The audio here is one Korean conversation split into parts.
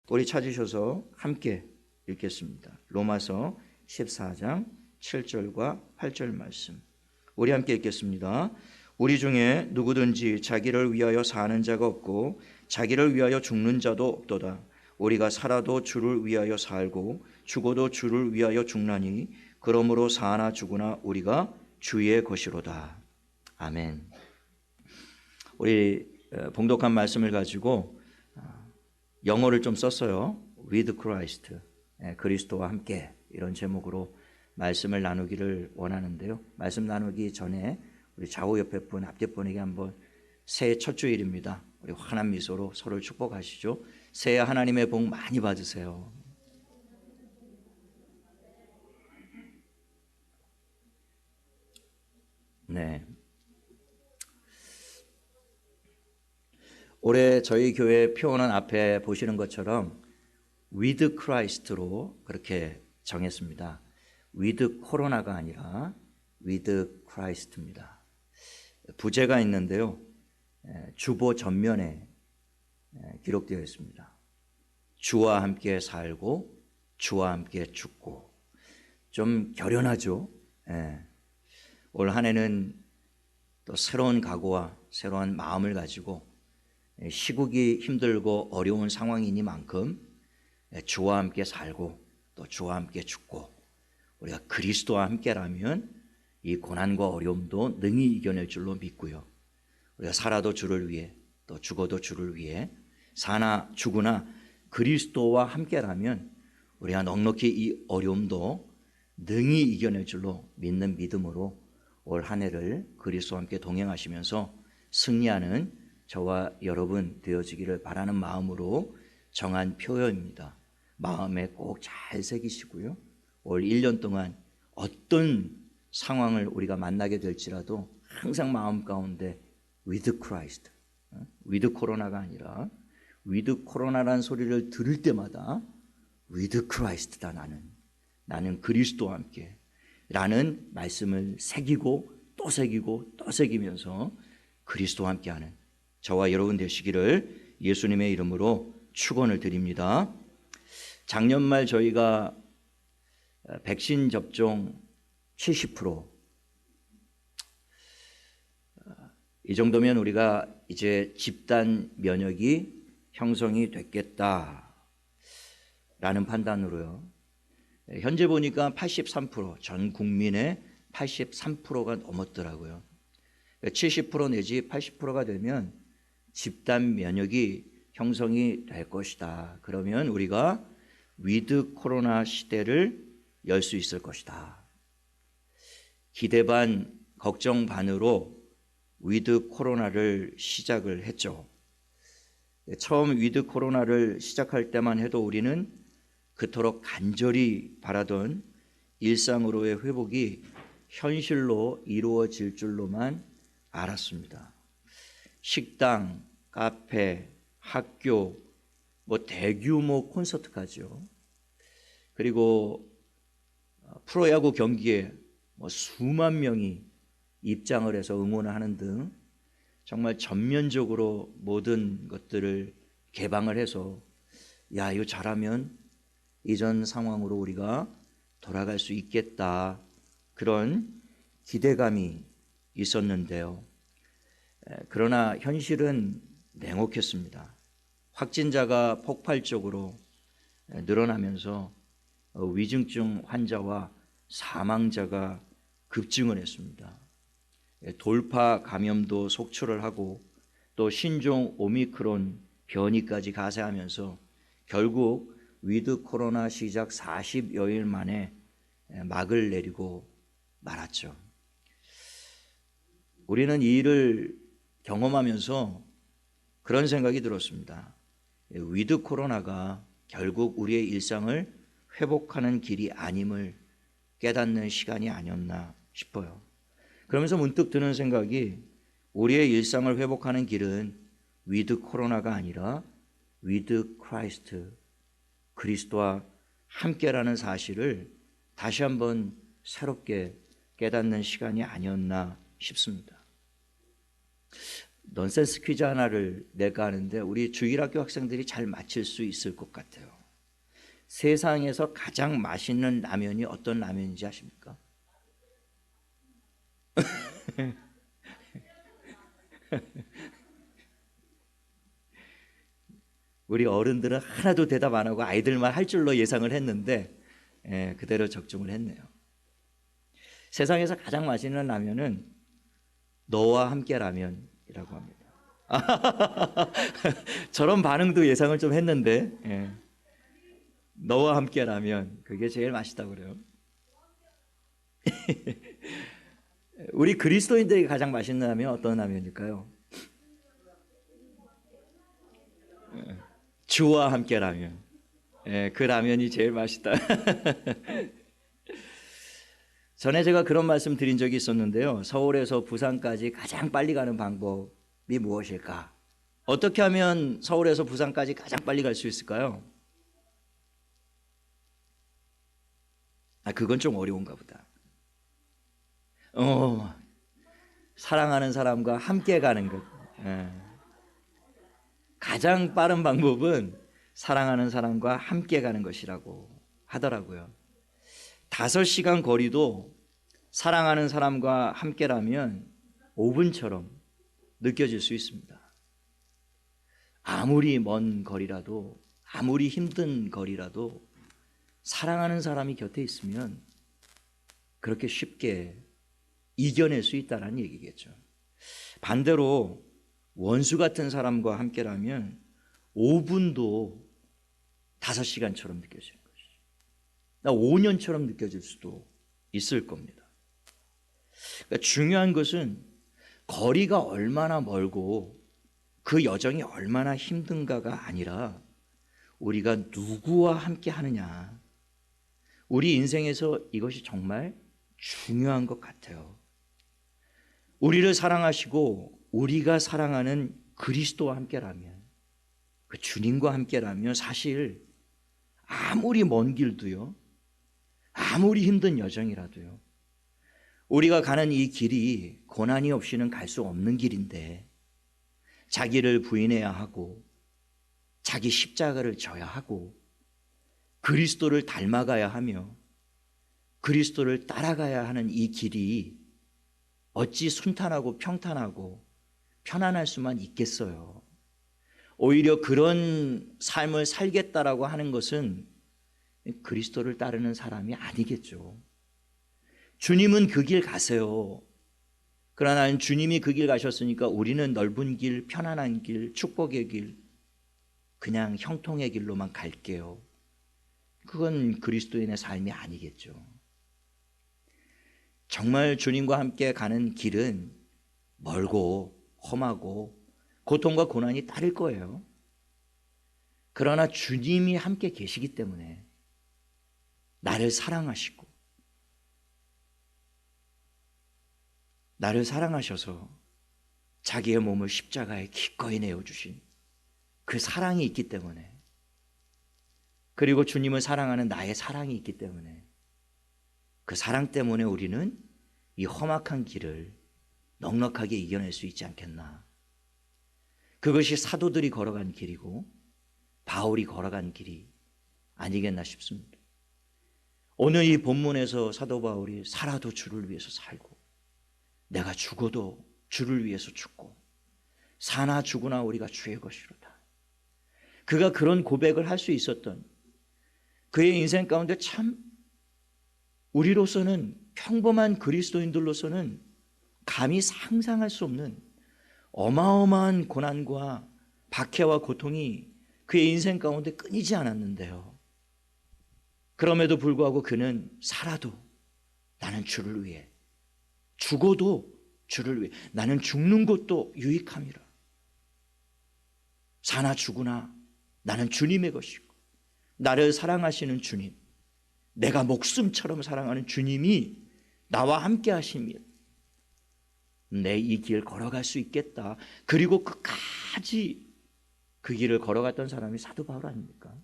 우리 찾으셔서 함께 읽겠습니다. 로마서 14장 7절과 8절 말씀. 우리 함께 읽겠습니다. 우리 중에 누구든지 자기를 위하여 사는 자가 없고 자기를 위하여 죽는 자도 없도다. 우리가 살아도 주를 위하여 살고 죽어도 주를 위하여 죽나니 그러므로 사나 죽으나 우리가 주의 것이로다. 아멘. 우리 봉독한 말씀을 가지고 영어를 좀 썼어요. With Christ, 그리스도와 함께, 이런 제목으로 말씀을 나누기를 원하는데요. 말씀 나누기 전에 우리 좌우 옆에 분, 앞뒤 분에게 한번 새해 첫 주일입니다. 우리 환한 미소로 서로를 축복하시죠. 새해 하나님의 복 많이 받으세요. 네. 올해 저희 교회 표어는 앞에 보시는 것처럼 With Christ로 그렇게 정했습니다. With 코로나가 아니라 With Christ입니다. 부제가 있는데요. 주보 전면에 기록되어 있습니다. 주와 함께 살고 주와 함께 죽고. 좀 결연하죠. 올 한 해는 또 새로운 각오와 새로운 마음을 가지고 시국이 힘들고 어려운 상황이니만큼 주와 함께 살고 또 주와 함께 죽고, 우리가 그리스도와 함께라면 이 고난과 어려움도 능히 이겨낼 줄로 믿고요. 우리가 살아도 주를 위해 또 죽어도 주를 위해, 사나 죽으나 그리스도와 함께라면 우리가 넉넉히 이 어려움도 능히 이겨낼 줄로 믿는 믿음으로 올 한 해를 그리스도와 함께 동행하시면서 승리하는 저와 여러분 되어지기를 바라는 마음으로 정한 표현입니다. 마음에 꼭 잘 새기시고요. 올 1년 동안 어떤 상황을 우리가 만나게 될지라도 항상 마음 가운데 With Christ, With 코로나가 아니라 With 코로나라는 소리를 들을 때마다 With Christ다. 나는 그리스도와 함께 라는 말씀을 새기고 또 새기고 또 새기면서 그리스도와 함께하는 저와 여러분 되시기를 예수님의 이름으로 축원을 드립니다. 작년 말 저희가 백신 접종 70%, 이 정도면 우리가 이제 집단 면역이 형성이 됐겠다라는 판단으로요. 현재 보니까 83%, 전 국민의 83%가 넘었더라고요. 70% 내지 80%가 되면 집단 면역이 형성이 될 것이다. 그러면 우리가 위드 코로나 시대를 열 수 있을 것이다. 기대 반 걱정 반으로 위드 코로나를 시작을 했죠. 처음 위드 코로나를 시작할 때만 해도 우리는 그토록 간절히 바라던 일상으로의 회복이 현실로 이루어질 줄로만 알았습니다. 식당, 카페, 학교, 대규모 콘서트까지요. 그리고 프로야구 경기에 수만 명이 입장을 해서 응원을 하는 등 정말 전면적으로 모든 것들을 개방을 해서 이거 잘하면 이전 상황으로 우리가 돌아갈 수 있겠다, 그런 기대감이 있었는데요. 그러나 현실은 냉혹했습니다. 확진자가 폭발적으로 늘어나면서 위중증 환자와 사망자가 급증을 했습니다. 돌파 감염도 속출을 하고 또 신종 오미크론 변이까지 가세하면서 결국 위드 코로나 시작 40여일 만에 막을 내리고 말았죠. 우리는 이 일을 경험하면서 그런 생각이 들었습니다. 위드 코로나가 결국 우리의 일상을 회복하는 길이 아님을 깨닫는 시간이 아니었나 싶어요. 그러면서 문득 드는 생각이, 우리의 일상을 회복하는 길은 위드 코로나가 아니라 위드 크라이스트, 그리스도와 함께라는 사실을 다시 한번 새롭게 깨닫는 시간이 아니었나 싶습니다. 넌센스 퀴즈 하나를 낼까 하는데 우리 주일학교 학생들이 잘 맞힐 수 있을 것 같아요. 세상에서 가장 맛있는 라면이 어떤 라면인지 아십니까? 우리 어른들은 하나도 대답 안 하고 아이들만 할 줄로 예상을 했는데 그대로 적중을 했네요. 세상에서 가장 맛있는 라면은 너와 함께 라면이라고 합니다. 저런 반응도 예상을 좀 했는데 너와 함께 라면 그게 제일 맛있다고 그래요. 우리 그리스도인들이 가장 맛있는 라면 어떤 라면일까요? 주와 함께 라면. 그 라면이 제일 맛있다. 전에 제가 그런 말씀 드린 적이 있었는데요. 서울에서 부산까지 가장 빨리 가는 방법이 무엇일까? 어떻게 하면 서울에서 부산까지 가장 빨리 갈 수 있을까요? 그건 좀 어려운가 보다. 사랑하는 사람과 함께 가는 것. 가장 빠른 방법은 사랑하는 사람과 함께 가는 것이라고 하더라고요. 5시간 거리도 사랑하는 사람과 함께라면 5분처럼 느껴질 수 있습니다. 아무리 먼 거리라도, 아무리 힘든 거리라도 사랑하는 사람이 곁에 있으면 그렇게 쉽게 이겨낼 수 있다는 얘기겠죠. 반대로 원수 같은 사람과 함께라면 5분도 5시간처럼 느껴지는 것이죠. 5년처럼 느껴질 수도 있을 겁니다. 그러니까 중요한 것은 거리가 얼마나 멀고 그 여정이 얼마나 힘든가가 아니라 우리가 누구와 함께 하느냐. 우리 인생에서 이것이 정말 중요한 것 같아요. 우리를 사랑하시고 우리가 사랑하는 그리스도와 함께라면, 그 주님과 함께라면 사실 아무리 먼 길도요, 아무리 힘든 여정이라도요, 우리가 가는 이 길이 고난이 없이는 갈 수 없는 길인데 자기를 부인해야 하고 자기 십자가를 져야 하고 그리스도를 닮아가야 하며 그리스도를 따라가야 하는 이 길이 어찌 순탄하고 평탄하고 편안할 수만 있겠어요. 오히려 그런 삶을 살겠다라고 하는 것은 그리스도를 따르는 사람이 아니겠죠. 주님은 그 길 가세요. 그러나 주님이 그 길 가셨으니까 우리는 넓은 길, 편안한 길, 축복의 길, 그냥 형통의 길로만 갈게요. 그건 그리스도인의 삶이 아니겠죠. 정말 주님과 함께 가는 길은 멀고 험하고 고통과 고난이 따를 거예요. 그러나 주님이 함께 계시기 때문에 나를 사랑하시고 나를 사랑하셔서 자기의 몸을 십자가에 기꺼이 내어주신 그 사랑이 있기 때문에, 그리고 주님을 사랑하는 나의 사랑이 있기 때문에, 그 사랑 때문에 우리는 이 험악한 길을 넉넉하게 이겨낼 수 있지 않겠나. 그것이 사도들이 걸어간 길이고 바울이 걸어간 길이 아니겠나 싶습니다. 오늘 이 본문에서 사도 바울이 살아도 주를 위해서 살고 내가 죽어도 주를 위해서 죽고 사나 죽으나 우리가 주의 것이로다. 그가 그런 고백을 할 수 있었던 그의 인생 가운데 참 우리로서는, 평범한 그리스도인들로서는 감히 상상할 수 없는 어마어마한 고난과 박해와 고통이 그의 인생 가운데 끊이지 않았는데요. 그럼에도 불구하고 그는 살아도 나는 주를 위해, 죽어도 주를 위해, 나는 죽는 것도 유익함이라. 사나 죽으나 나는 주님의 것이고 나를 사랑하시는 주님, 내가 목숨처럼 사랑하는 주님이 나와 함께 하시면 내 이 길 걸어갈 수 있겠다. 그리고 끝까지 그 길을 걸어갔던 사람이 사도 바울 아닙니까?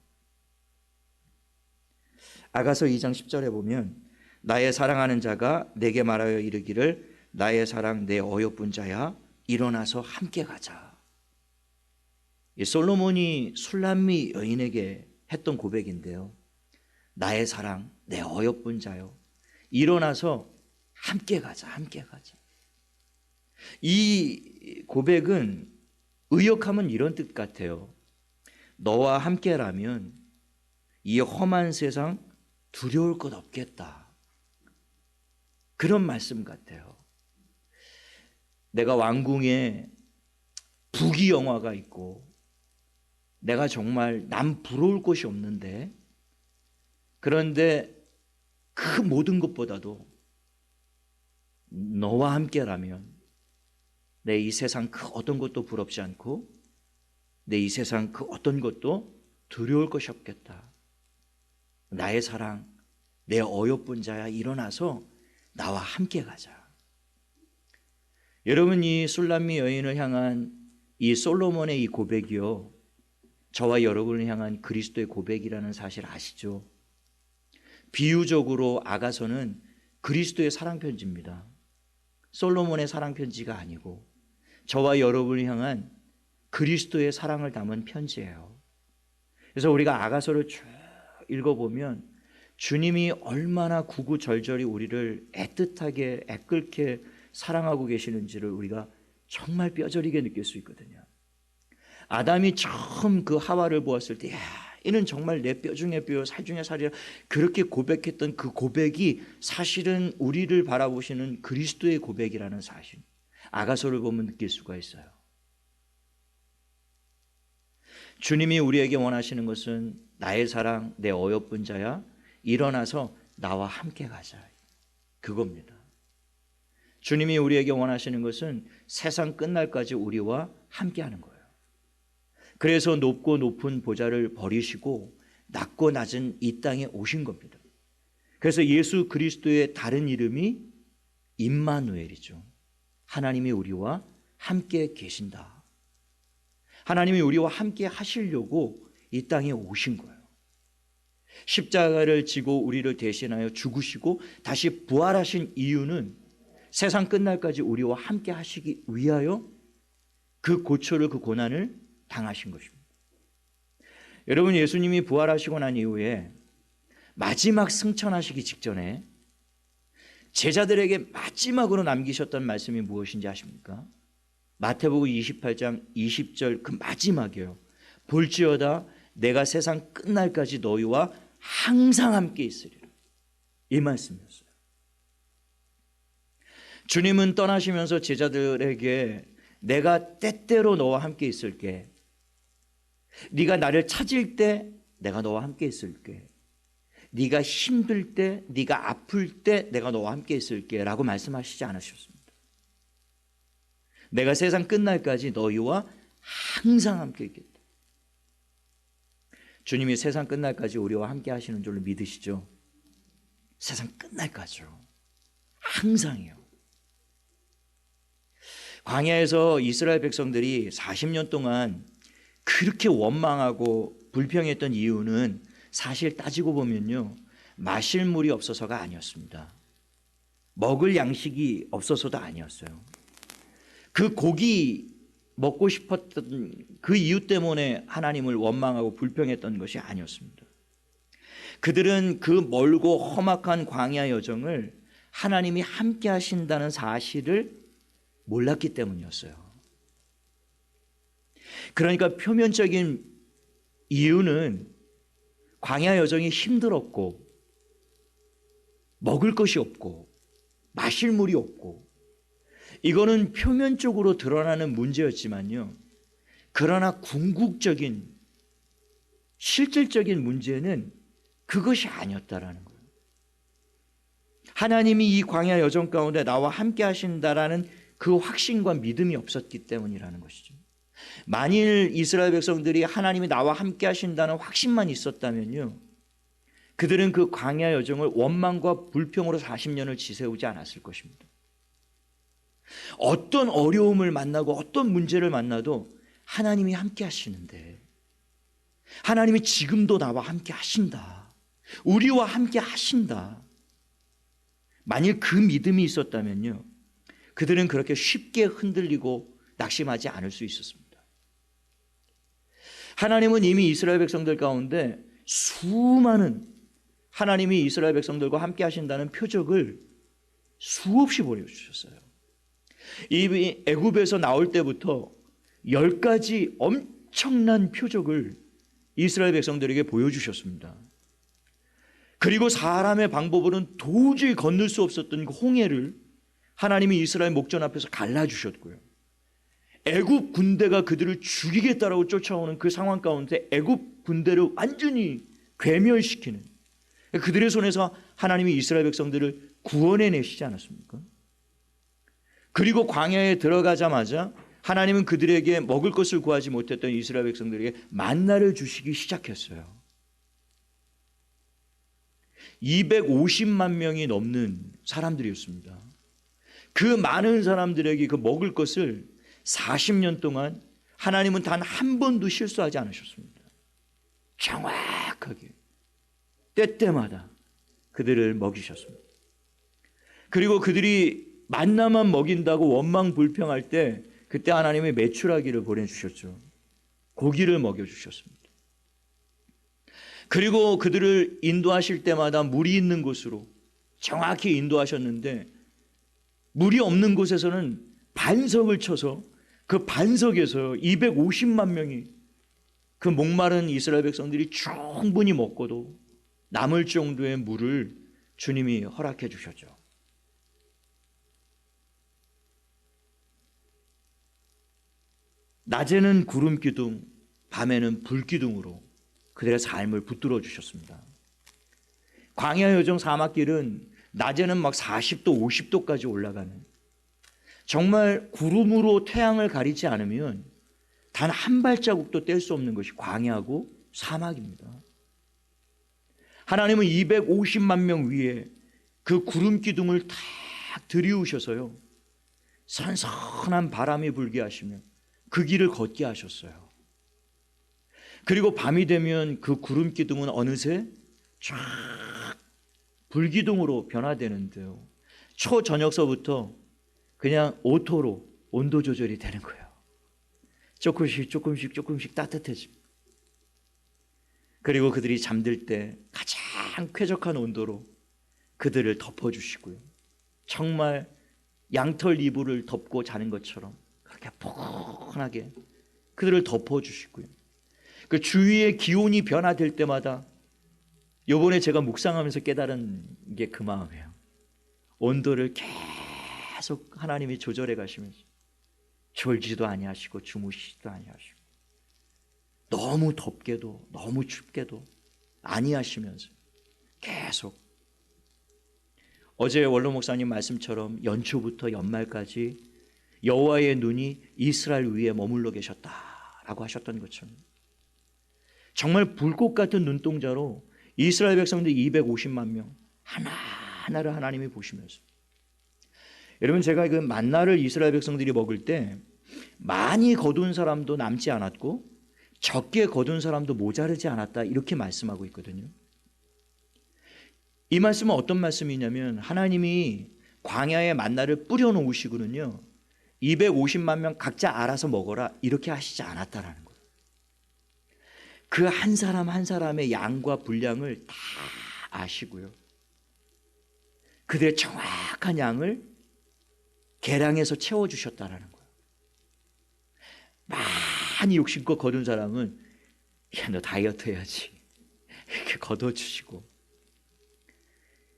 아가서 2장 10절에 보면 나의 사랑하는 자가 내게 말하여 이르기를 나의 사랑 내 어여쁜 자야 일어나서 함께 가자. 이 솔로몬이 술람미 여인에게 했던 고백인데요. 나의 사랑, 내 어여쁜 자요. 일어나서 함께 가자, 함께 가자. 이 고백은 의역하면 이런 뜻 같아요. 너와 함께라면 이 험한 세상 두려울 것 없겠다. 그런 말씀 같아요. 내가 왕궁에 부귀영화가 있고 내가 정말 남 부러울 곳이 없는데, 그런데 그 모든 것보다도 너와 함께라면 내 이 세상 그 어떤 것도 부럽지 않고 내 이 세상 그 어떤 것도 두려울 것이 없겠다. 나의 사랑, 내 어여쁜 자야, 일어나서 나와 함께 가자. 여러분, 이 술람미 여인을 향한 이 솔로몬의 이 고백이요, 저와 여러분을 향한 그리스도의 고백이라는 사실 아시죠? 비유적으로 아가서는 그리스도의 사랑편지입니다. 솔로몬의 사랑편지가 아니고 저와 여러분을 향한 그리스도의 사랑을 담은 편지예요. 그래서 우리가 아가서를 쭉 읽어보면 주님이 얼마나 구구절절히 우리를 애틋하게 애끓게 사랑하고 계시는지를 우리가 정말 뼈저리게 느낄 수 있거든요. 아담이 처음 그 하와를 보았을 때, 야, 이는 정말 내 뼈 중에 뼈, 살 중에 살이라, 그렇게 고백했던 그 고백이 사실은 우리를 바라보시는 그리스도의 고백이라는 사실, 아가서를 보면 느낄 수가 있어요. 주님이 우리에게 원하시는 것은 나의 사랑, 내 어여쁜 자야, 일어나서 나와 함께 가자, 그겁니다. 주님이 우리에게 원하시는 것은 세상 끝날까지 우리와 함께 하는 거예요. 그래서 높고 높은 보좌를 버리시고 낮고 낮은 이 땅에 오신 겁니다. 그래서 예수 그리스도의 다른 이름이 임마누엘이죠. 하나님이 우리와 함께 계신다. 하나님이 우리와 함께 하시려고 이 땅에 오신 거예요. 십자가를 지고 우리를 대신하여 죽으시고 다시 부활하신 이유는 세상 끝날까지 우리와 함께 하시기 위하여 그 고초를, 그 고난을 당하신 것입니다. 여러분, 예수님이 부활하시고 난 이후에 마지막 승천하시기 직전에 제자들에게 마지막으로 남기셨던 말씀이 무엇인지 아십니까? 마태복음 28장 20절 그 마지막이에요. 볼지어다 내가 세상 끝날까지 너희와 항상 함께 있으리라. 이 말씀이었어요. 주님은 떠나시면서 제자들에게 내가 때때로 너와 함께 있을게. 네가 나를 찾을 때 내가 너와 함께 있을게. 네가 힘들 때, 네가 아플 때 내가 너와 함께 있을게 라고 말씀하시지 않으셨습니다. 내가 세상 끝날까지 너희와 항상 함께 있겠다. 주님이 세상 끝날까지 우리와 함께 하시는 줄로 믿으시죠? 세상 끝날까지요. 항상이요. 광야에서 이스라엘 백성들이 40년 동안 그렇게 원망하고 불평했던 이유는 사실 따지고 보면요, 마실 물이 없어서가 아니었습니다. 먹을 양식이 없어서도 아니었어요. 그 고기 먹고 싶었던 그 이유 때문에 하나님을 원망하고 불평했던 것이 아니었습니다. 그들은 그 멀고 험악한 광야 여정을 하나님이 함께 하신다는 사실을 몰랐기 때문이었어요. 그러니까 표면적인 이유는 광야 여정이 힘들었고 먹을 것이 없고 마실 물이 없고, 이거는 표면적으로 드러나는 문제였지만요, 그러나 궁극적인 실질적인 문제는 그것이 아니었다라는 거예요. 하나님이 이 광야 여정 가운데 나와 함께 하신다라는 그 확신과 믿음이 없었기 때문이라는 것이죠. 만일 이스라엘 백성들이 하나님이 나와 함께 하신다는 확신만 있었다면요, 그들은 그 광야 여정을 원망과 불평으로 40년을 지새우지 않았을 것입니다. 어떤 어려움을 만나고 어떤 문제를 만나도 하나님이 함께 하시는데, 하나님이 지금도 나와 함께 하신다, 우리와 함께 하신다, 만일 그 믿음이 있었다면요, 그들은 그렇게 쉽게 흔들리고 낙심하지 않을 수 있었습니다. 하나님은 이미 이스라엘 백성들 가운데 수많은 하나님이 이스라엘 백성들과 함께 하신다는 표적을 수없이 보여주셨어요. 이 애굽에서 나올 때부터 10가지 엄청난 표적을 이스라엘 백성들에게 보여주셨습니다. 그리고 사람의 방법으로는 도저히 건널 수 없었던 그 홍해를 하나님이 이스라엘 목전 앞에서 갈라주셨고요. 애굽 군대가 그들을 죽이겠다라고 쫓아오는 그 상황 가운데 애굽 군대를 완전히 괴멸시키는, 그들의 손에서 하나님이 이스라엘 백성들을 구원해내시지 않았습니까? 그리고 광야에 들어가자마자 하나님은 그들에게 먹을 것을 구하지 못했던 이스라엘 백성들에게 만나를 주시기 시작했어요. 250만 명이 넘는 사람들이었습니다. 그 많은 사람들에게 그 먹을 것을 40년 동안 하나님은 단 한 번도 실수하지 않으셨습니다. 정확하게 때때마다 그들을 먹이셨습니다. 그리고 그들이 만나만 먹인다고 원망불평할 때 그때 하나님이 메추라기를 보내주셨죠. 고기를 먹여주셨습니다. 그리고 그들을 인도하실 때마다 물이 있는 곳으로 정확히 인도하셨는데, 물이 없는 곳에서는 반석을 쳐서 그 반석에서 250만 명이, 그 목마른 이스라엘 백성들이 충분히 먹고도 남을 정도의 물을 주님이 허락해 주셨죠. 낮에는 구름 기둥, 밤에는 불 기둥으로 그들의 삶을 붙들어 주셨습니다. 광야 여정 사막길은 낮에는 막 40도, 50도까지 올라가는, 정말 구름으로 태양을 가리지 않으면 단 한 발자국도 뗄 수 없는 것이 광야고 사막입니다. 하나님은 250만 명 위에 그 구름 기둥을 탁 들이우셔서요, 선선한 바람이 불게 하시며 그 길을 걷게 하셨어요. 그리고 밤이 되면 그 구름 기둥은 어느새 쫙 불기둥으로 변화되는데요, 초저녁서부터 그냥 오토로 온도 조절이 되는 거예요. 조금씩 따뜻해집니다. 그리고 그들이 잠들 때 가장 쾌적한 온도로 그들을 덮어주시고요, 정말 양털 이불을 덮고 자는 것처럼 그렇게 포근하게 그들을 덮어주시고요, 그 주위의 기온이 변화될 때마다, 요번에 제가 묵상하면서 깨달은 게 그 마음이에요. 온도를 계속 하나님이 조절해 가시면서 졸지도 아니하시고 주무시지도 아니하시고 너무 덥게도 너무 춥게도 아니하시면서 계속, 어제 원로 목사님 말씀처럼 연초부터 연말까지 여호와의 눈이 이스라엘 위에 머물러 계셨다라고 하셨던 것처럼 정말 불꽃 같은 눈동자로 이스라엘 백성들 250만 명 하나하나를 하나님이 보시면서, 여러분, 제가 그 만나를 이스라엘 백성들이 먹을 때 많이 거둔 사람도 남지 않았고 적게 거둔 사람도 모자르지 않았다, 이렇게 말씀하고 있거든요. 이 말씀은 어떤 말씀이냐면, 하나님이 광야에 만나를 뿌려 놓으시고는요 250만 명 각자 알아서 먹어라 이렇게 하시지 않았다라는 거예요. 그 한 사람 한 사람의 양과 분량을 다 아시고요, 그들의 정확한 양을 계량해서 채워주셨다라는 거예요. 많이 욕심껏 거둔 사람은 야, 너 다이어트 해야지 이렇게 거둬주시고,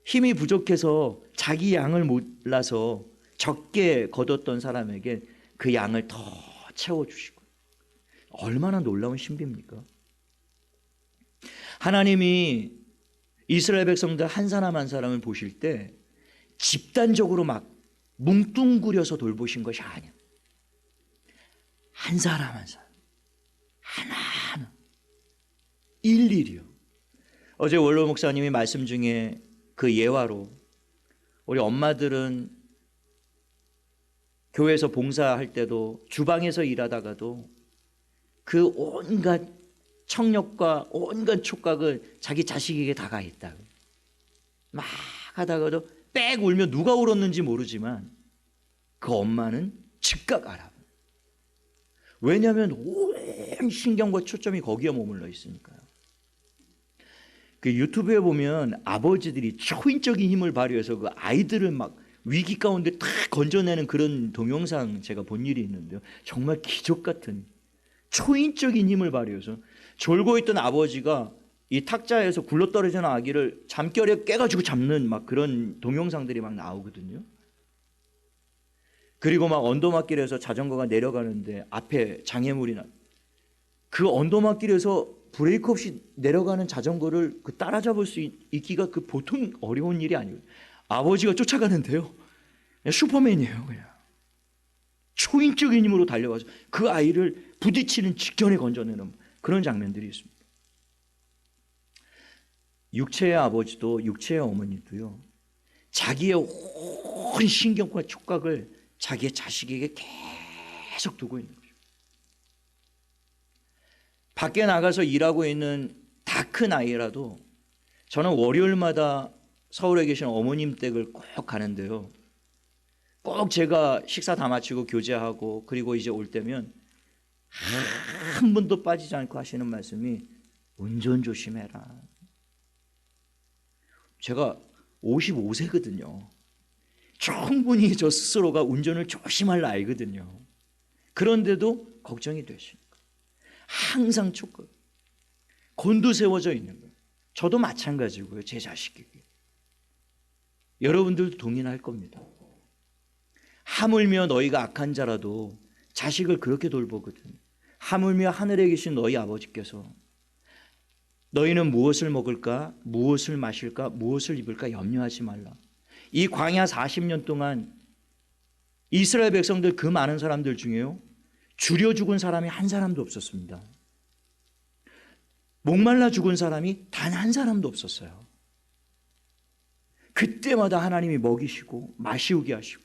힘이 부족해서 자기 양을 몰라서 적게 거뒀던 사람에게 그 양을 더 채워주시고, 얼마나 놀라운 신비입니까? 하나님이 이스라엘 백성들 한 사람 한 사람을 보실 때 집단적으로 막 뭉뚱그려서 돌보신 것이 아니야. 한 사람 한 사람 하나하나 일일이요. 어제 원로 목사님이 말씀 중에 그 예화로, 우리 엄마들은 교회에서 봉사할 때도 주방에서 일하다가도 그 온갖 청력과 온갖 촉각을 자기 자식에게 다가 있다. 막 하다가도 빽 울면 누가 울었는지 모르지만 그 엄마는 즉각 알아. 왜냐하면 온 신경과 초점이 거기에 머물러 있으니까요. 그 유튜브에 보면 아버지들이 초인적인 힘을 발휘해서 그 아이들을 막 위기 가운데 탁 건져내는 그런 동영상 제가 본 일이 있는데요. 정말 기적 같은 초인적인 힘을 발휘해서 졸고 있던 아버지가 이 탁자에서 굴러떨어지는 아기를 잠결에 깨가지고 잡는 막 그런 동영상들이 막 나오거든요. 그리고 막 언도막길에서 자전거가 내려가는데 앞에 장애물이 그 언도막길에서 브레이크 없이 내려가는 자전거를 그 따라잡을 수 있기가 그 보통 어려운 일이 아니에요. 아버지가 쫓아가는데요. 슈퍼맨이에요. 그냥 초인적인 힘으로 달려가서 그 아이를 부딪히는 직전에 건져내는 그런 장면들이 있습니다. 육체의 아버지도 육체의 어머니도요, 자기의 온 신경과 촉각을 자기의 자식에게 계속 두고 있는 거죠. 밖에 나가서 일하고 있는 다 큰 아이라도 저는 월요일마다 서울에 계신 어머님 댁을 꼭 가는데요, 꼭 제가 식사 다 마치고 교제하고 그리고 이제 올 때면 한 분도 빠지지 않고 하시는 말씀이 운전 조심해라. 제가 55세거든요. 충분히 저 스스로가 운전을 조심할 나이거든요. 그런데도 걱정이 되시니까 항상 촉각 곤두세워져 있는 거예요. 저도 마찬가지고요. 제 자식에게. 여러분들도 동의할 겁니다. 하물며 너희가 악한 자라도 자식을 그렇게 돌보거든. 하물며 하늘에 계신 너희 아버지께서 너희는 무엇을 먹을까, 무엇을 마실까, 무엇을 입을까 염려하지 말라. 이 광야 40년 동안 이스라엘 백성들 그 많은 사람들 중에요, 줄여 죽은 사람이 한 사람도 없었습니다. 목말라 죽은 사람이 단 한 사람도 없었어요. 그때마다 하나님이 먹이시고 마시우게 하시고.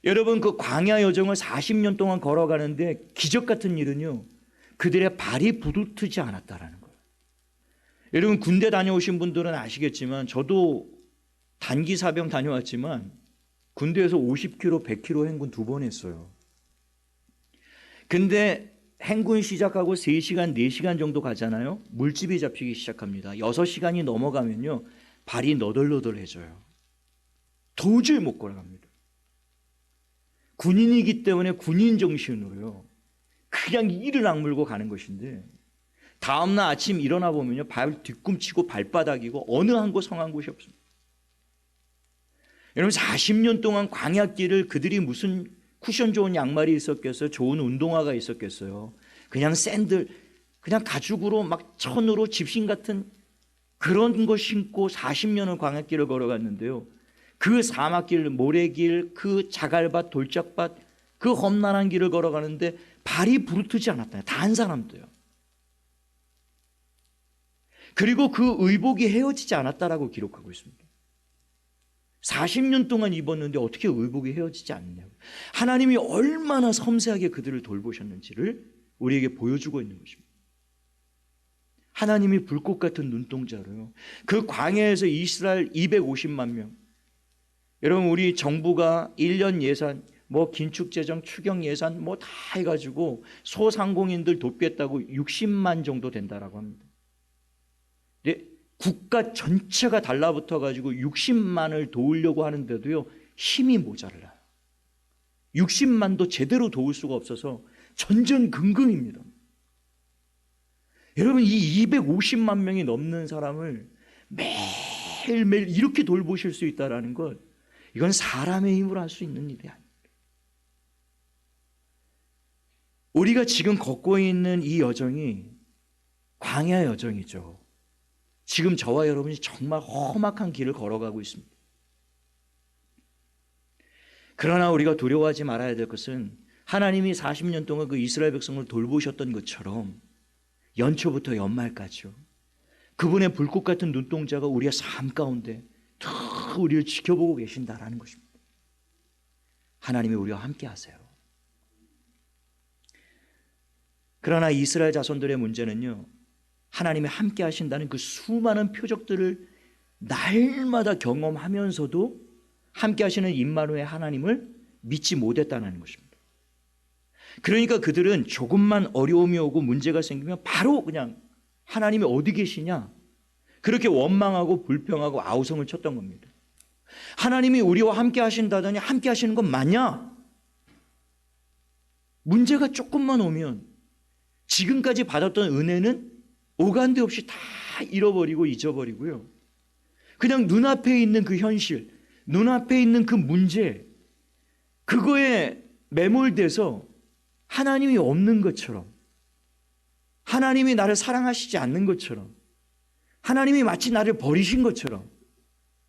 여러분, 그 광야 여정을 40년 동안 걸어가는데 기적 같은 일은요, 그들의 발이 부르트지 않았다라는 거예요. 여러분, 군대 다녀오신 분들은 아시겠지만 저도 단기 사병 다녀왔지만 군대에서 50km, 100km 행군 2번 했어요. 근데 행군 시작하고 3시간, 4시간 정도 가잖아요. 물집이 잡히기 시작합니다. 6시간이 넘어가면요, 발이 너덜너덜해져요. 도저히 못 걸어갑니다. 군인이기 때문에 군인 정신으로요, 그냥 이를 악물고 가는 것인데 다음날 아침 일어나 보면요, 발 뒤꿈치고 발바닥이고 어느 한 곳 성한 곳이 없습니다. 여러분, 40년 동안 광야길을 그들이 무슨 쿠션 좋은 양말이 있었겠어요? 좋은 운동화가 있었겠어요? 그냥 샌들, 그냥 가죽으로 막 천으로 집신 같은 그런 거 신고 40년을 광야길을 걸어갔는데요, 그 사막길, 모래길, 그 자갈밭, 돌짝밭, 그 험난한 길을 걸어가는데 발이 부르트지 않았다. 다 한 사람도요. 그리고 그 의복이 헤어지지 않았다라고 기록하고 있습니다. 40년 동안 입었는데 어떻게 의복이 헤어지지 않느냐고. 하나님이 얼마나 섬세하게 그들을 돌보셨는지를 우리에게 보여주고 있는 것입니다. 하나님이 불꽃 같은 눈동자로요, 그 광야에서 이스라엘 250만 명, 여러분, 우리 정부가 1년 예산, 뭐 긴축재정, 추경 예산 뭐 다 해가지고 소상공인들 돕겠다고 60만 정도 된다라고 합니다. 근데 국가 전체가 달라붙어 가지고 60만을 도우려고 하는데도요, 힘이 모자라요. 60만도 제대로 도울 수가 없어서 전전긍긍입니다. 여러분, 이 250만 명이 넘는 사람을 매일매일 이렇게 돌보실 수 있다는 것, 이건 사람의 힘으로 할 수 있는 일이 아닙니다. 우리가 지금 걷고 있는 이 여정이 광야 여정이죠. 지금 저와 여러분이 정말 험악한 길을 걸어가고 있습니다. 그러나 우리가 두려워하지 말아야 될 것은 하나님이 40년 동안 그 이스라엘 백성을 돌보셨던 것처럼 연초부터 연말까지요, 그분의 불꽃 같은 눈동자가 우리의 삶 가운데 다 우리를 지켜보고 계신다라는 것입니다. 하나님이 우리와 함께 하세요. 그러나 이스라엘 자손들의 문제는요, 하나님이 함께 하신다는 그 수많은 표적들을 날마다 경험하면서도 함께 하시는 임마누엘 하나님을 믿지 못했다는 것입니다. 그러니까 그들은 조금만 어려움이 오고 문제가 생기면 바로 그냥 하나님이 어디 계시냐, 그렇게 원망하고 불평하고 아우성을 쳤던 겁니다. 하나님이 우리와 함께 하신다더니 함께 하시는 건 맞냐? 문제가 조금만 오면 지금까지 받았던 은혜는 오간데 없이 다 잃어버리고 잊어버리고요. 그냥 눈앞에 있는 그 현실, 눈앞에 있는 그 문제, 그거에 매몰돼서 하나님이 없는 것처럼, 하나님이 나를 사랑하시지 않는 것처럼, 하나님이 마치 나를 버리신 것처럼,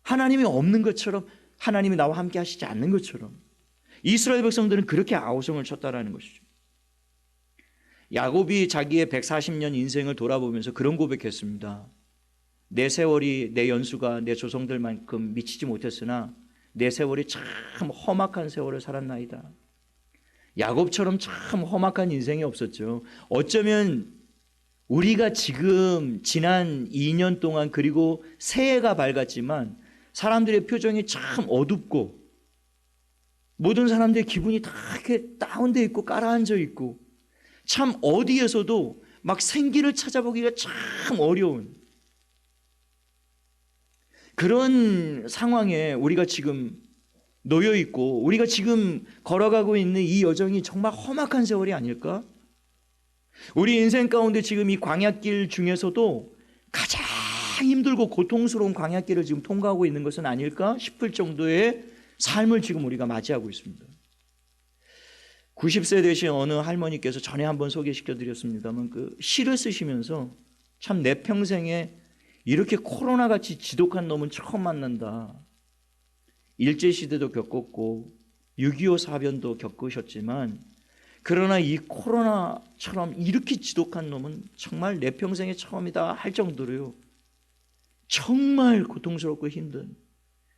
하나님이 없는 것처럼, 하나님이 나와 함께 하시지 않는 것처럼 이스라엘 백성들은 그렇게 아우성을 쳤다라는 것이죠. 야곱이 자기의 140년 인생을 돌아보면서 그런 고백했습니다. 내 세월이, 내 연수가 내 조상들만큼 미치지 못했으나 내 세월이 참 험악한 세월을 살았나이다. 야곱처럼 참 험악한 인생이 없었죠. 어쩌면 우리가 지금 지난 2년 동안 그리고 새해가 밝았지만 사람들의 표정이 참 어둡고 모든 사람들의 기분이 다 이렇게 다운되어 있고 깔아앉아 있고 참 어디에서도 막 생기를 찾아보기가 참 어려운 그런 상황에 우리가 지금 놓여 있고 우리가 지금 걸어가고 있는 이 여정이 정말 험악한 세월이 아닐까? 우리 인생 가운데 지금 이 광야길 중에서도 가장 힘들고 고통스러운 광야길을 지금 통과하고 있는 것은 아닐까 싶을 정도의 삶을 지금 우리가 맞이하고 있습니다. 90세 되신 어느 할머니께서 전에 한번 소개시켜 드렸습니다만 그 시를 쓰시면서 참 내 평생에 이렇게 코로나같이 지독한 놈은 처음 만난다. 일제시대도 겪었고 6.25 사변도 겪으셨지만 그러나 이 코로나처럼 이렇게 지독한 놈은 정말 내 평생에 처음이다 할 정도로요. 정말 고통스럽고 힘든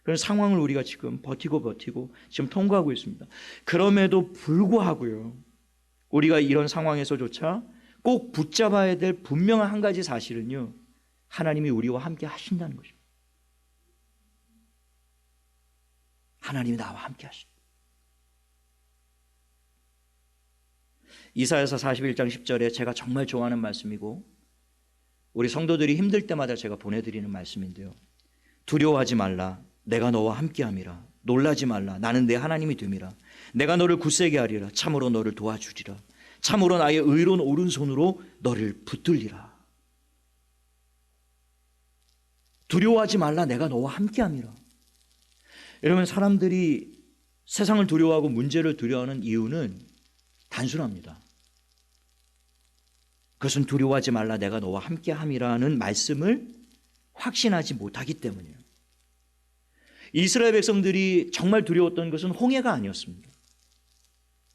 그런 상황을 우리가 지금 버티고 지금 통과하고 있습니다. 그럼에도 불구하고요. 우리가 이런 상황에서조차 꼭 붙잡아야 될 분명한 한 가지 사실은요. 하나님이 우리와 함께 하신다는 것입니다. 하나님이 나와 함께 하신다. 이사야서 41장 10절에 제가 정말 좋아하는 말씀이고 우리 성도들이 힘들 때마다 제가 보내드리는 말씀인데요. 두려워하지 말라. 내가 너와 함께함이라. 놀라지 말라. 나는 내 하나님이 됨이라. 내가 너를 굳세게 하리라. 참으로 너를 도와주리라. 참으로 나의 의로운 오른손으로 너를 붙들리라. 두려워하지 말라. 내가 너와 함께함이라. 여러분, 사람들이 세상을 두려워하고 문제를 두려워하는 이유는 단순합니다. 그것은 두려워하지 말라. 내가 너와 함께함이라는 말씀을 확신하지 못하기 때문이에요. 이스라엘 백성들이 정말 두려웠던 것은 홍해가 아니었습니다.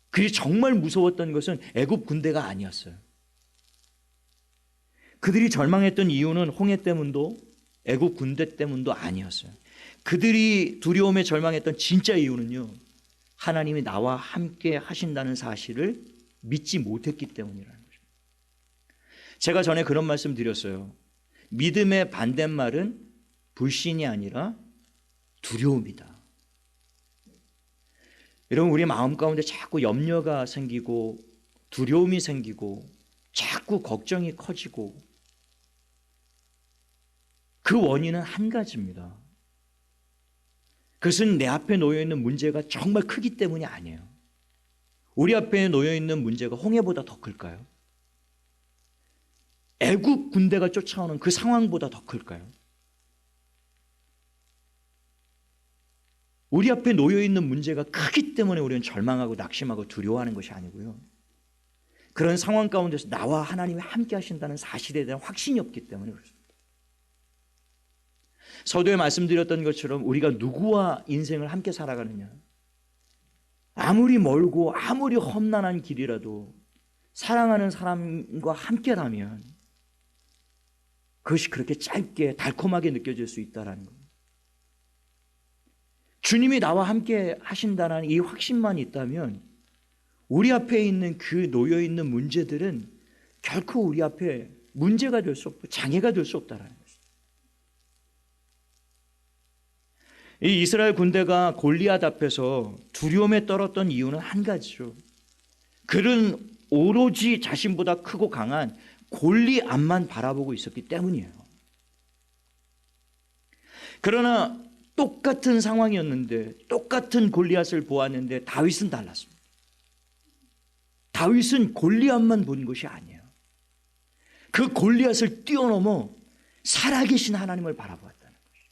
그들이 정말 무서웠던 것은 애굽 군대가 아니었어요. 그들이 절망했던 이유는 홍해 때문도 애굽 군대 때문도 아니었어요. 그들이 두려움에 절망했던 진짜 이유는요. 하나님이 나와 함께 하신다는 사실을 믿지 못했기 때문이라는 것입니다. 제가 전에 그런 말씀 드렸어요. 믿음의 반대말은 불신이 아니라 두려움이다. 여러분, 우리 마음 가운데 자꾸 염려가 생기고 두려움이 생기고 자꾸 걱정이 커지고 그 원인은 한 가지입니다. 그것은 내 앞에 놓여있는 문제가 정말 크기 때문이 아니에요. 우리 앞에 놓여있는 문제가 홍해보다 더 클까요? 애국 군대가 쫓아오는 그 상황보다 더 클까요? 우리 앞에 놓여있는 문제가 크기 때문에 우리는 절망하고 낙심하고 두려워하는 것이 아니고요. 그런 상황 가운데서 나와 하나님이 함께 하신다는 사실에 대한 확신이 없기 때문에 그렇습니다. 서두에 말씀드렸던 것처럼 우리가 누구와 인생을 함께 살아가느냐, 아무리 멀고 아무리 험난한 길이라도 사랑하는 사람과 함께라면 그것이 그렇게 짧게 달콤하게 느껴질 수 있다는 겁니다. 주님이 나와 함께 하신다는 이 확신만 있다면 우리 앞에 있는 그 놓여있는 문제들은 결코 우리 앞에 문제가 될 수 없고 장애가 될 수 없다는 것입니다. 이 이스라엘 군대가 골리앗 앞에서 두려움에 떨었던 이유는 한 가지죠. 그는 오로지 자신보다 크고 강한 골리앗만 바라보고 있었기 때문이에요. 그러나 똑같은 상황이었는데, 똑같은 골리앗을 보았는데 다윗은 달랐습니다. 다윗은 골리앗만 본 것이 아니에요. 그 골리앗을 뛰어넘어 살아계신 하나님을 바라보았다는 것이죠.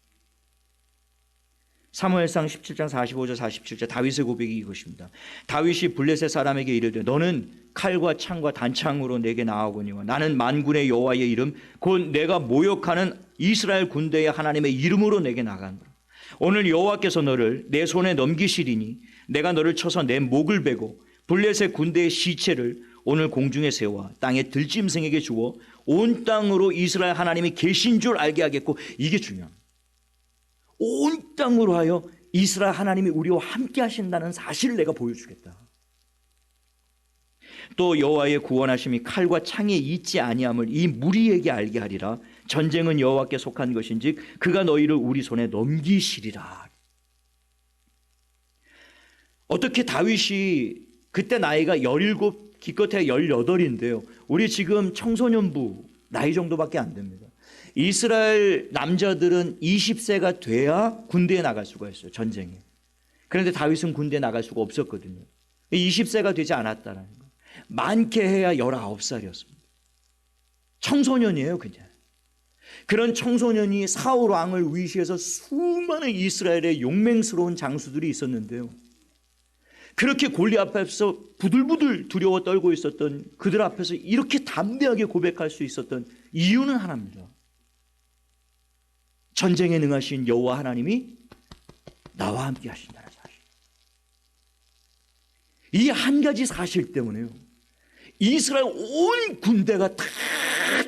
사무엘상 17장 45절 47절 다윗의 고백이 이것입니다. 다윗이 블레셋 사람에게 이르되 너는 칼과 창과 단창으로 내게 나아오거니와 나는 만군의 여호와의 이름 곧 내가 모욕하는 이스라엘 군대의 하나님의 이름으로 내게 나간다. 오늘 여호와께서 너를 내 손에 넘기시리니 내가 너를 쳐서 내 목을 베고 블레셋 군대의 시체를 오늘 공중에 세워 땅의 들짐승에게 주어 온 땅으로 이스라엘 하나님이 계신 줄 알게 하겠고, 이게 중요합니다. 온 땅으로 하여 이스라엘 하나님이 우리와 함께 하신다는 사실을 내가 보여주겠다. 또 여호와의 구원하심이 칼과 창에 있지 아니함을 이 무리에게 알게 하리라. 전쟁은 여호와께 속한 것인즉 그가 너희를 우리 손에 넘기시리라. 어떻게 다윗이 그때 나이가 17, 기껏해야 18인데요. 우리 지금 청소년부 나이 정도밖에 안 됩니다. 이스라엘 남자들은 20세가 돼야 군대에 나갈 수가 있어요. 전쟁에. 그런데 다윗은 군대에 나갈 수가 없었거든요. 20세가 되지 않았다는 거. 많게 해야 19살이었습니다. 청소년이에요, 그냥. 그런 청소년이 사울 왕을 위시해서 수많은 이스라엘의 용맹스러운 장수들이 있었는데요. 그렇게 골리앗 앞에서 부들부들 두려워 떨고 있었던 그들 앞에서 이렇게 담대하게 고백할 수 있었던 이유는 하나입니다. 전쟁에 능하신 여호와 하나님이 나와 함께 하신다는 사실. 이 한 가지 사실 때문에요. 이스라엘 온 군대가 다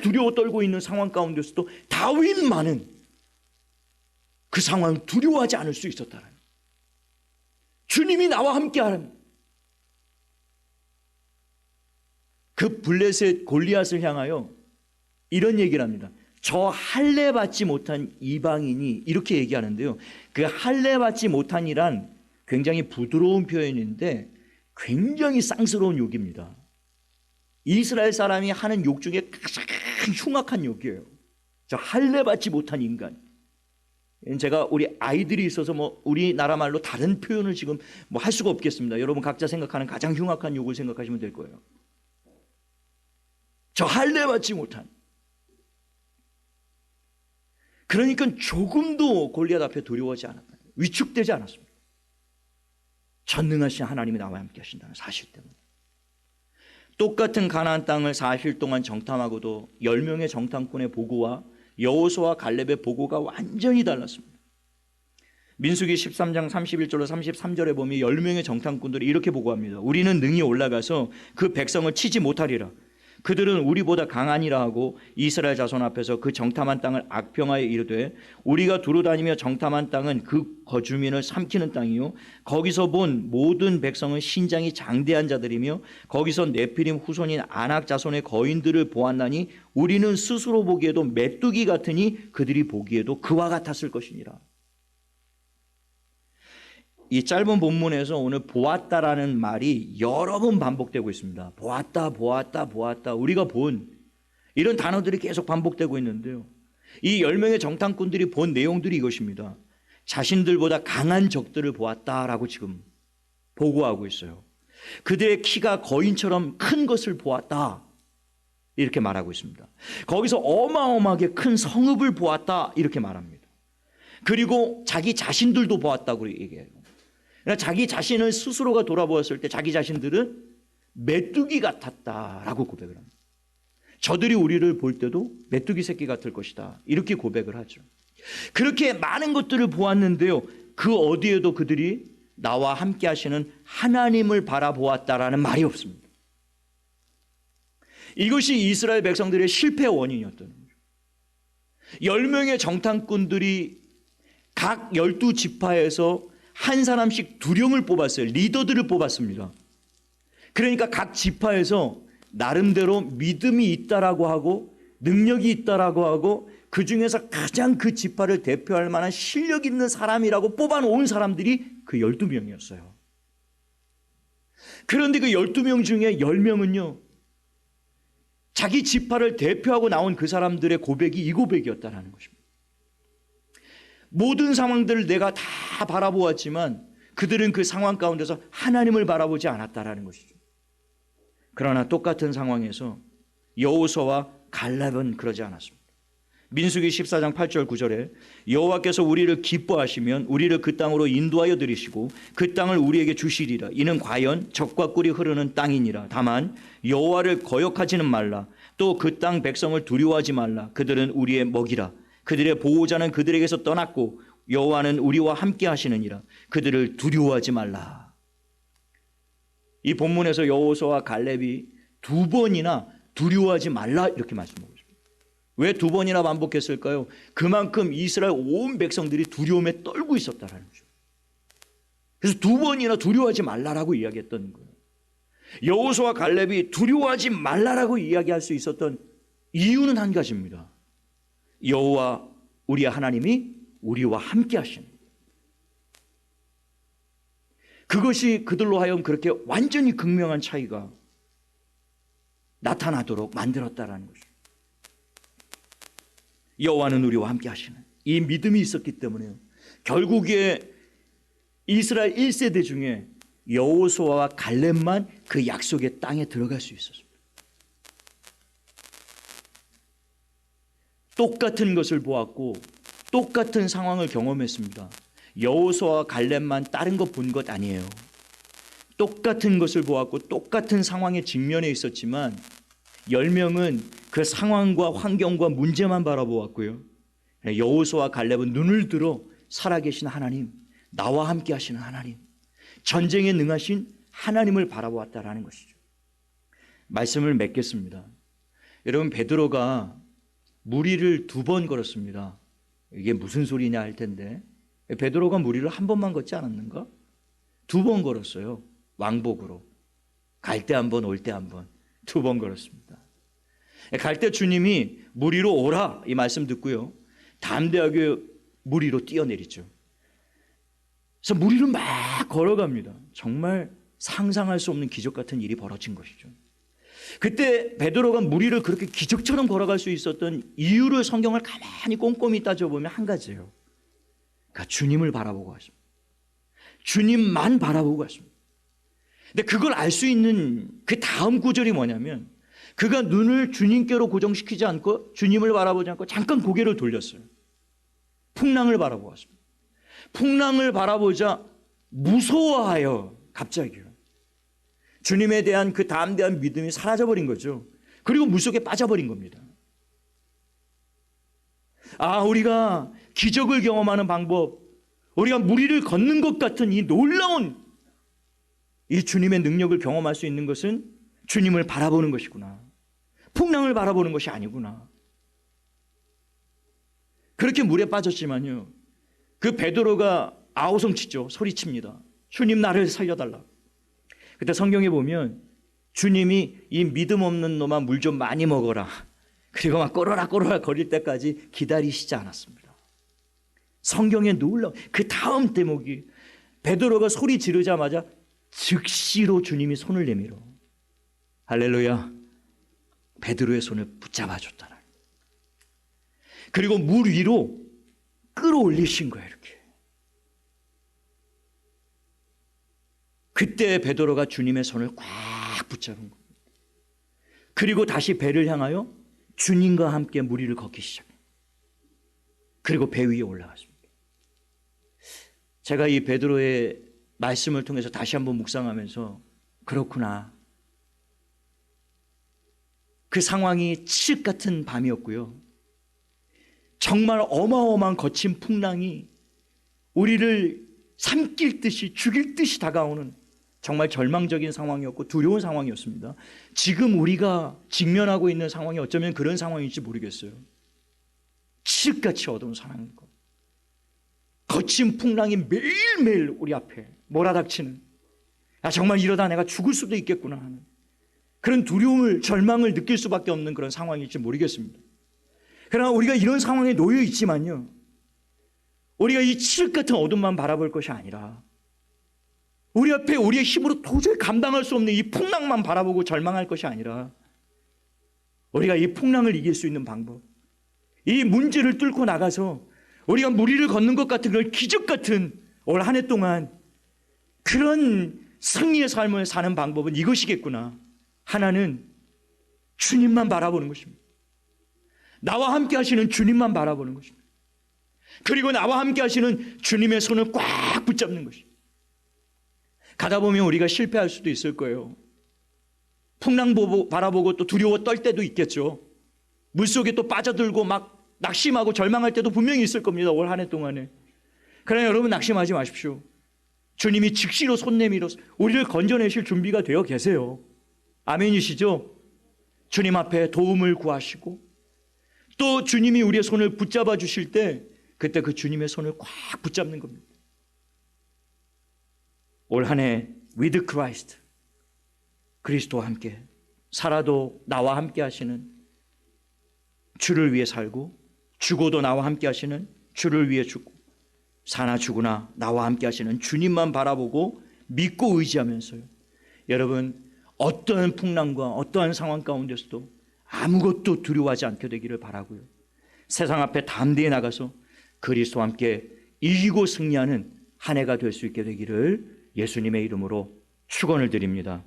두려워 떨고 있는 상황 가운데서도 다윗만은 그 상황을 두려워하지 않을 수 있었다는 거예요. 주님이 나와 함께 하는 그 블레셋 골리앗을 향하여 이런 얘기를 합니다. 저 할례 받지 못한 이방인이, 이렇게 얘기하는데요. 그 할례 받지 못한이란 굉장히 부드러운 표현인데 굉장히 쌍스러운 욕입니다. 이스라엘 사람이 하는 욕 중에 가장 흉악한 욕이에요. 저 할례 받지 못한 인간. 제가 우리 아이들이 있어서 우리나라 말로 다른 표현을 지금 할 수가 없겠습니다. 여러분 각자 생각하는 가장 흉악한 욕을 생각하시면 될 거예요. 저 할례 받지 못한. 그러니까 조금도 골리앗 앞에 두려워하지 않았다. 위축되지 않았습니다. 전능하신 하나님이 나와 함께 하신다는 사실 때문에. 똑같은 가나안 땅을 40일 동안 정탐하고도 10명의 정탐꾼의 보고와 여호수아와 갈렙의 보고가 완전히 달랐습니다. 민수기 13장 31절로 33절에 보면 10명의 정탐꾼들이 이렇게 보고합니다. 우리는 능히 올라가서 그 백성을 치지 못하리라. 그들은 우리보다 강하니라 하고 이스라엘 자손 앞에서 그 정탐한 땅을 악평하여 이르되 우리가 두루다니며 정탐한 땅은 그 거주민을 삼키는 땅이요 거기서 본 모든 백성은 신장이 장대한 자들이며 거기서 네피림 후손인 아낙 자손의 거인들을 보았나니 우리는 스스로 보기에도 메뚜기 같으니 그들이 보기에도 그와 같았을 것이니라. 이 짧은 본문에서 오늘 보았다라는 말이 여러 번 반복되고 있습니다. 보았다, 보았다, 보았다. 우리가 본 이런 단어들이 계속 반복되고 있는데요. 이 10명의 정탐꾼들이 본 내용들이 이것입니다. 자신들보다 강한 적들을 보았다라고 지금 보고하고 있어요. 그들의 키가 거인처럼 큰 것을 보았다. 이렇게 말하고 있습니다. 거기서 어마어마하게 큰 성읍을 보았다. 이렇게 말합니다. 그리고 자기 자신들도 보았다고 얘기해요. 그러니까 자기 자신을 스스로가 돌아보았을 때 자기 자신들은 메뚜기 같았다라고 고백을 합니다. 저들이 우리를 볼 때도 메뚜기 새끼 같을 것이다. 이렇게 고백을 하죠. 그렇게 많은 것들을 보았는데요. 그 어디에도 그들이 나와 함께 하시는 하나님을 바라보았다라는 말이 없습니다. 이것이 이스라엘 백성들의 실패 원인이었던 거죠. 10명의 정탐꾼들이 각 12지파에서 한 사람씩 두령을 뽑았어요. 리더들을 뽑았습니다. 그러니까 각 지파에서 나름대로 믿음이 있다라고 하고 능력이 있다라고 하고 그 중에서 가장 그 지파를 대표할 만한 실력 있는 사람이라고 뽑아놓은 사람들이 그 12명이었어요. 그런데 그 12명 중에 10명은요, 자기 지파를 대표하고 나온 그 사람들의 고백이 이 고백이었다라는 것입니다. 모든 상황들을 내가 다 바라보았지만 그들은 그 상황 가운데서 하나님을 바라보지 않았다라는 것이죠. 그러나 똑같은 상황에서 여호수아와 갈렙은 그러지 않았습니다. 민수기 14장 8절 9절에 여호와께서 우리를 기뻐하시면 우리를 그 땅으로 인도하여 들이시고 그 땅을 우리에게 주시리라. 이는 과연 젖과 꿀이 흐르는 땅이니라. 다만 여호와를 거역하지는 말라. 또 그 땅 백성을 두려워하지 말라. 그들은 우리의 먹이라. 그들의 보호자는 그들에게서 떠났고 여호와는 우리와 함께 하시느니라. 그들을 두려워하지 말라. 이 본문에서 여호수아와 갈렙이 두 번이나 두려워하지 말라 이렇게 말씀하고 있습니다. 왜 두 번이나 반복했을까요? 그만큼 이스라엘 온 백성들이 두려움에 떨고 있었다는 거죠. 그래서 두 번이나 두려워하지 말라라고 이야기했던 거예요. 여호수아와 갈렙이 두려워하지 말라라고 이야기할 수 있었던 이유는 한 가지입니다. 여호와 우리의 하나님이 우리와 함께 하시는, 그것이 그들로 하여금 그렇게 완전히 극명한 차이가 나타나도록 만들었다라는 것입니다. 여호와는 우리와 함께 하시는 이 믿음이 있었기 때문에 결국에 이스라엘 1세대 중에 여호수아와 갈렙만 그 약속의 땅에 들어갈 수 있었습니다. 똑같은 것을 보았고 똑같은 상황을 경험했습니다. 여호수아와 갈렙만 다른 것 본 것 아니에요. 똑같은 것을 보았고 똑같은 상황에 직면해 있었지만 10명은 그 상황과 환경과 문제만 바라보았고요, 여호수아와 갈렙은 눈을 들어 살아계신 하나님, 나와 함께 하시는 하나님, 전쟁에 능하신 하나님을 바라보았다라는 것이죠. 말씀을 맺겠습니다. 여러분, 베드로가 무리를 2번 걸었습니다. 이게 무슨 소리냐 할 텐데, 베드로가 무리를 한 번만 걷지 않았는가? 2번 걸었어요. 왕복으로. 갈 때 한 번, 올 때 한 번. 2번 걸었습니다. 갈 때 주님이 무리로 오라 이 말씀 듣고요, 담대하게 무리로 뛰어내리죠. 그래서 무리를 막 걸어갑니다. 정말 상상할 수 없는 기적 같은 일이 벌어진 것이죠. 그때 베드로가 무리를 그렇게 기적처럼 걸어갈 수 있었던 이유를 성경을 가만히 꼼꼼히 따져보면 한 가지예요. 그러니까 주님을 바라보고 갔습니다. 주님만 바라보고 갔습니다. 근데 그걸 알 수 있는 그 다음 구절이 뭐냐면, 그가 눈을 주님께로 고정시키지 않고 주님을 바라보지 않고 잠깐 고개를 돌렸어요. 풍랑을 바라보고 갔습니다. 풍랑을 바라보자 무서워하여 갑자기요, 주님에 대한 그 담대한 믿음이 사라져버린 거죠. 그리고 물속에 빠져버린 겁니다. 우리가 기적을 경험하는 방법, 우리가 무리를 걷는 것 같은 이 놀라운 이 주님의 능력을 경험할 수 있는 것은 주님을 바라보는 것이구나. 풍랑을 바라보는 것이 아니구나. 그렇게 물에 빠졌지만요, 그 베드로가 아우성치죠. 소리칩니다. 주님, 나를 살려달라. 그때 성경에 보면 주님이 이 믿음 없는 놈아 물 좀 많이 먹어라, 그리고 막 꼬르라 꼬르라 거릴 때까지 기다리시지 않았습니다. 성경에 놀라운 그 다음 대목이, 베드로가 소리 지르자마자 즉시로 주님이 손을 내밀어, 할렐루야, 베드로의 손을 붙잡아줬다는, 그리고 물 위로 끌어올리신 거예요. 이렇게. 그때 베드로가 주님의 손을 꽉 붙잡은 겁니다. 그리고 다시 배를 향하여 주님과 함께 물 위를 걷기 시작해요. 그리고 배 위에 올라갔습니다. 제가 이 베드로의 말씀을 통해서 다시 한번 묵상하면서, 그렇구나, 그 상황이 칠흑 같은 밤이었고요, 정말 어마어마한 거친 풍랑이 우리를 삼킬 듯이 죽일 듯이 다가오는 정말 절망적인 상황이었고 두려운 상황이었습니다. 지금 우리가 직면하고 있는 상황이 어쩌면 그런 상황일지 모르겠어요. 칠흑같이 어두운 상황인 것, 거친 풍랑이 매일매일 우리 앞에 몰아닥치는, 정말 이러다 내가 죽을 수도 있겠구나 하는 그런 두려움을, 절망을 느낄 수밖에 없는 그런 상황일지 모르겠습니다. 그러나 우리가 이런 상황에 놓여 있지만요, 우리가 이 칠흑 같은 어둠만 바라볼 것이 아니라 우리 앞에 우리의 힘으로 도저히 감당할 수 없는 이 풍랑만 바라보고 절망할 것이 아니라 우리가 이 풍랑을 이길 수 있는 방법, 이 문제를 뚫고 나가서 우리가 무리를 걷는 것 같은 그런 기적 같은 올 한 해 동안 그런 승리의 삶을 사는 방법은 이것이겠구나. 하나는 주님만 바라보는 것입니다. 나와 함께 하시는 주님만 바라보는 것입니다. 그리고 나와 함께 하시는 주님의 손을 꽉 붙잡는 것입니다. 가다 보면 우리가 실패할 수도 있을 거예요. 풍랑 바라보고 또 두려워 떨 때도 있겠죠. 물속에 또 빠져들고 막 낙심하고 절망할 때도 분명히 있을 겁니다. 올 한 해 동안에. 그러나 여러분 낙심하지 마십시오. 주님이 즉시로 손 내밀어 우리를 건져내실 준비가 되어 계세요. 아멘이시죠? 주님 앞에 도움을 구하시고 또 주님이 우리의 손을 붙잡아 주실 때 그때 그 주님의 손을 꽉 붙잡는 겁니다. 올 한 해 with Christ, 그리스도와 함께 살아도 나와 함께 하시는 주를 위해 살고 죽어도 나와 함께 하시는 주를 위해 죽고 사나 죽으나 나와 함께 하시는 주님만 바라보고 믿고 의지하면서요. 여러분 어떠한 풍랑과 어떠한 상황 가운데서도 아무것도 두려워하지 않게 되기를 바라고요. 세상 앞에 담대히 나가서 그리스도와 함께 이기고 승리하는 한 해가 될 수 있게 되기를 예수님의 이름으로 축원을 드립니다.